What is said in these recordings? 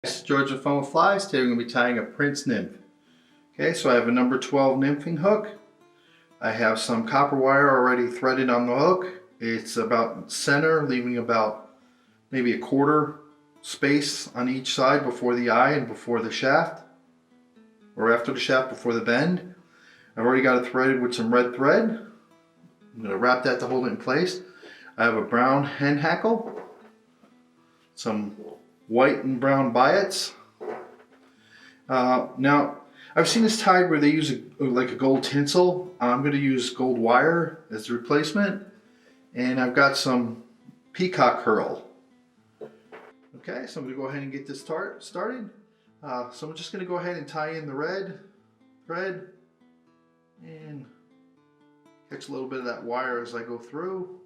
This is George with Fun with Flies. Today we're going to be tying a Prince Nymph. Okay, so I have a number 12 nymphing hook. I have some copper wire already threaded on the hook. It's about center, leaving about maybe a quarter space on each side before the eye and before the shaft, or after the shaft before the bend. I've already got it threaded with some red thread. I'm going to wrap that to hold it in place. I have a brown hen hackle, some white and brown biots. Now, I've seen this tied where they use like a gold tinsel. I'm going to use gold wire as the replacement. And I've got some peacock curl. Okay, so I'm going to go ahead and get this started. So I'm just going to go ahead and tie in the red thread and catch a little bit of that wire as I go through.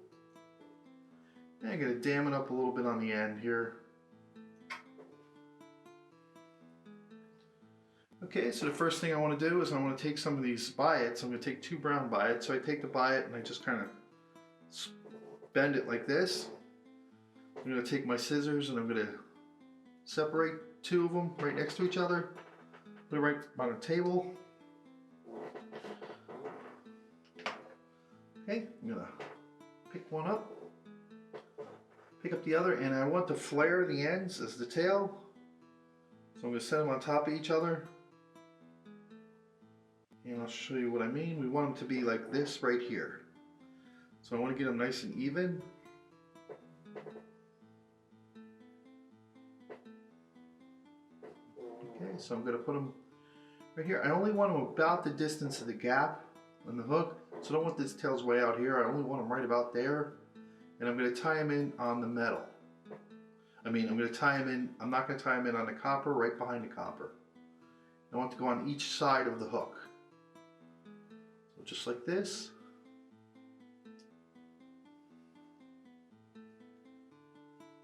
And I'm going to dam it up a little bit on the end here. Okay, so the first thing I want to do is I want to take some of these biots. I'm going to take 2 brown biots. So I take the biot and I just kind of bend it like this. I'm going to take my scissors and I'm going to separate 2 of them right next to each other. Put it right on a table. Okay, I'm going to pick one up, pick up the other, and I want to flare the ends as the tail. So I'm going to set them on top of each other. And I'll show you what I mean. We want them to be like this right here. So I want to get them nice and even. Okay, so I'm going to put them right here. I only want them about the distance of the gap on the hook. So I don't want this tails way out here. I only want them right about there. And I'm going to tie them in on the metal. I'm going to tie them in. I'm not going to tie them in on the copper, right behind the copper. I want to go on each side of the hook. So just like this.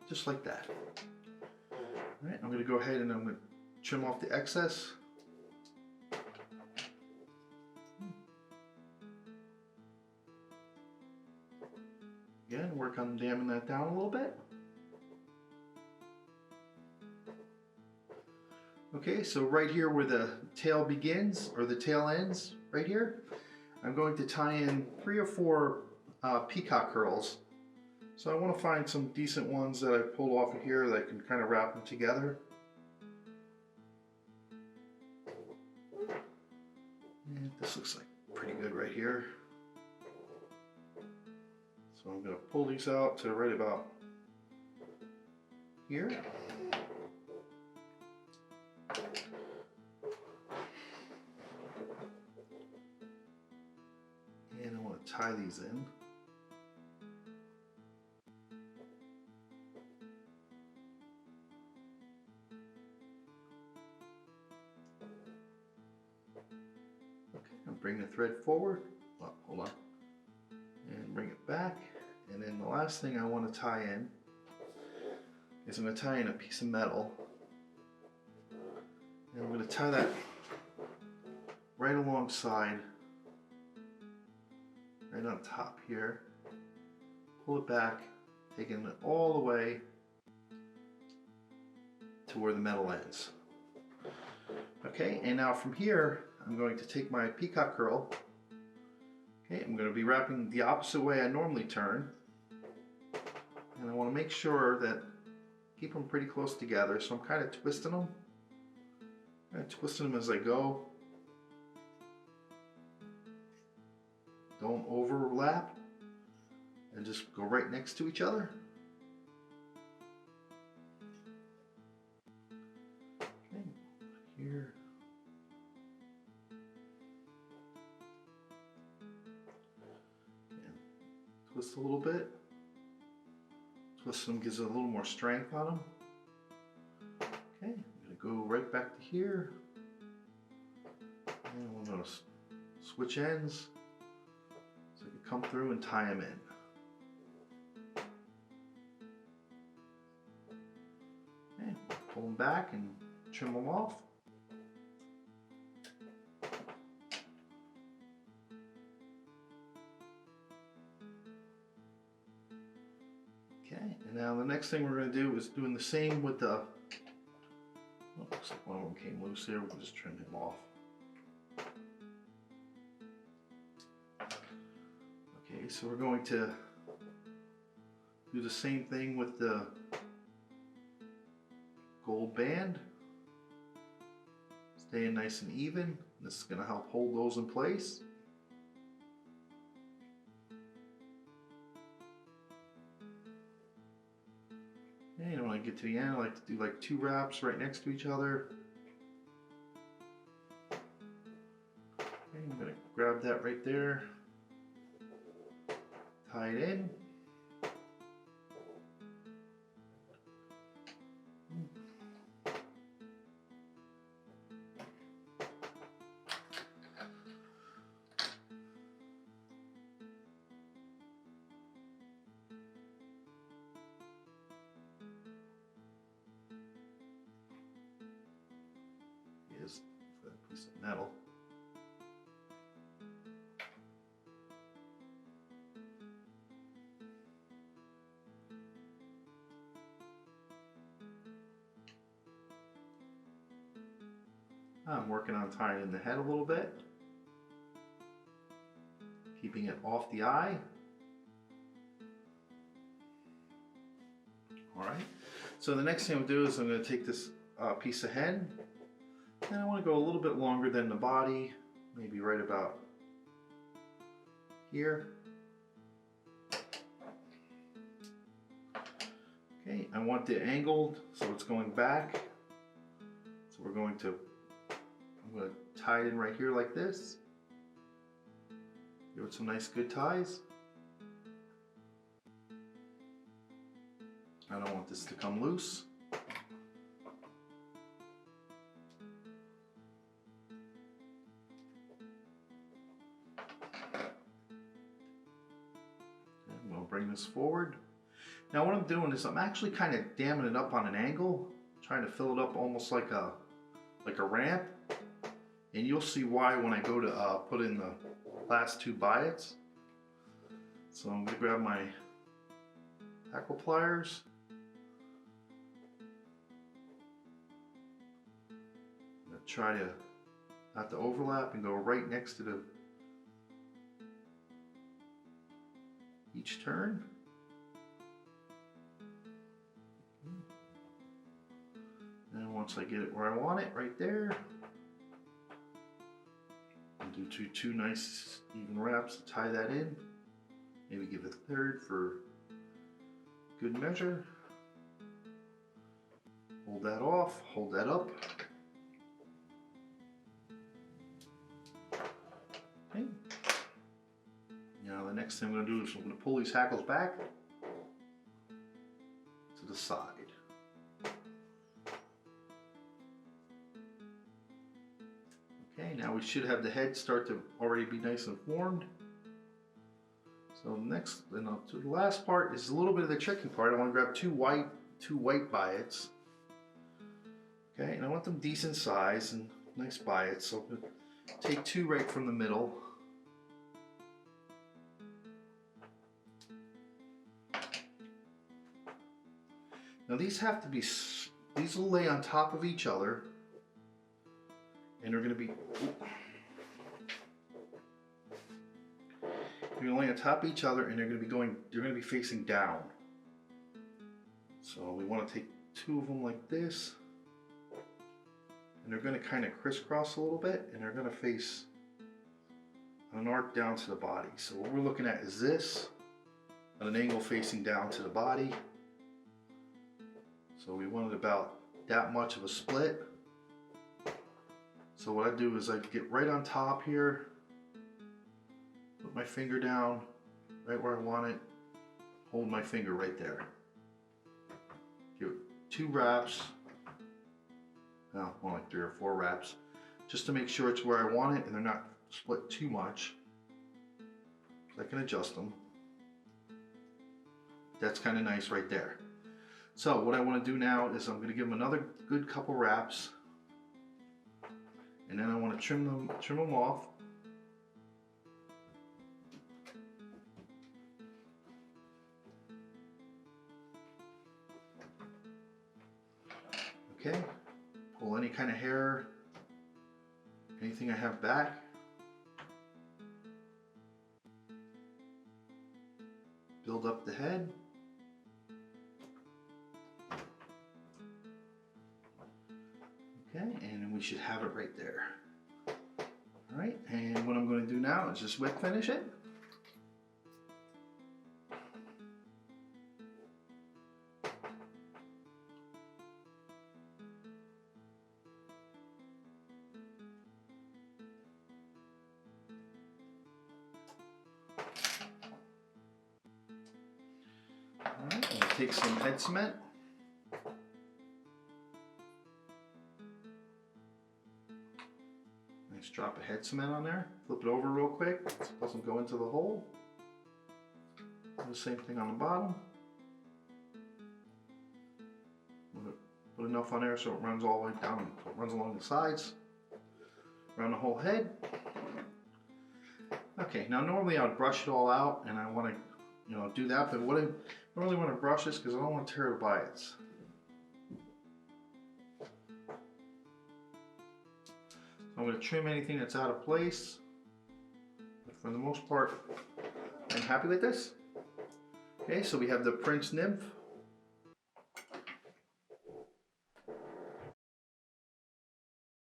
Just like that. All right, I'm going to go ahead and I'm going to trim off the excess. Again, work on damming that down a little bit. Okay, so right here where the tail begins, or the tail ends, right here, I'm going to tie in 3 or 4 peacock curls. So I want to find some decent ones that I pulled off of here that I can kind of wrap them together. And this looks like pretty good right here. So I'm going to pull these out to right about here. And I want to tie these in. Okay, I'll bring the thread forward. Oh, hold on. And bring it back. And then the last thing I want to tie in is I'm going to tie in a piece of metal. And I'm going to tie that right alongside, right on top here. Pull it back, taking it all the way to where the metal ends. Okay, and now from here, I'm going to take my peacock curl. Okay, I'm going to be wrapping the opposite way I normally turn. And I want to make sure that, keep them pretty close together, so I'm kind of twisting them. As I go. Don't overlap, and just go right next to each other. Okay, here. And twist a little bit. Twist them gives it a little more strength on them. Okay, I'm going to go right back to here. And we're going to switch ends so I can come through and tie them in. Okay, pull them back and trim them off. Okay, and now the next thing we're going to do is doing the same with the Looks like one of them came loose here. We can just trim him off. Okay, so we're going to do the same thing with the gold band. Staying nice and even. This is going to help hold those in place. And when I get to the end, I like to do like 2 wraps right next to each other. Okay, I'm going to grab that right there, tie it in. Here's that piece of metal. I'm working on tying in the head a little bit, keeping it off the eye. Alright, so the next thing I'm going to do is I'm going to take this piece of head, and I want to go a little bit longer than the body, maybe right about here. Okay, I want it angled so it's going back. So I'm going to tie it in right here like this. Give it some nice good ties. I don't want this to come loose. And we'll bring this forward. Now what I'm doing is I'm actually kind of damming it up on an angle, trying to fill it up almost like a ramp. And you'll see why when I go to put in the last 2 biots. So I'm going to grab my tackle pliers. I'm going to try to not to overlap and go right next to each turn. And once I get it where I want it, right there, I'll do two nice even wraps to tie that in. Maybe give a 3rd for good measure. Hold that off, hold that up. Okay. Now the next thing I'm going to do is I'm going to pull these hackles back to the side. Okay, now we should have the head start to already be nice and formed. So next, and to the last part is a little bit of the tricky part. I want to grab two white biots. Okay, and I want them decent size and nice biots. So I'm going to take 2 right from the middle. Now these have to be, these will lay on top of each other, and they're going to be, they're going to lay on top of each other, and they're going to be facing down. So we want to take 2 of them like this, and they're going to kind of crisscross a little bit, and they're going to face on an arc down to the body. So what we're looking at is this, at an angle facing down to the body. So we wanted about that much of a split. So what I do is I get right on top here, put my finger down right where I want it, hold my finger right there. Give it 2 wraps, well, more like 3 or 4 wraps, just to make sure it's where I want it and they're not split too much. So I can adjust them. That's kind of nice right there. So what I want to do now is I'm going to give them another good couple wraps, and then I want to trim them off. Okay, pull any kind of hair, anything I have back. Build up the head. Okay, and then we should have it right there. All right, and what I'm going to do now is just wet finish it. All right, and take some head cement. Nice drop of head cement on there. Flip it over real quick. It doesn't go into the hole. Do the same thing on the bottom. Put enough on there so it runs all the way down. So it runs along the sides, around the whole head. Okay, now normally I would brush it all out, and I want to, do that. But what I really want to brush this because I don't want to tear the biots. I'm going to trim anything that's out of place, but for the most part, I'm happy with this. Okay, so we have the Prince Nymph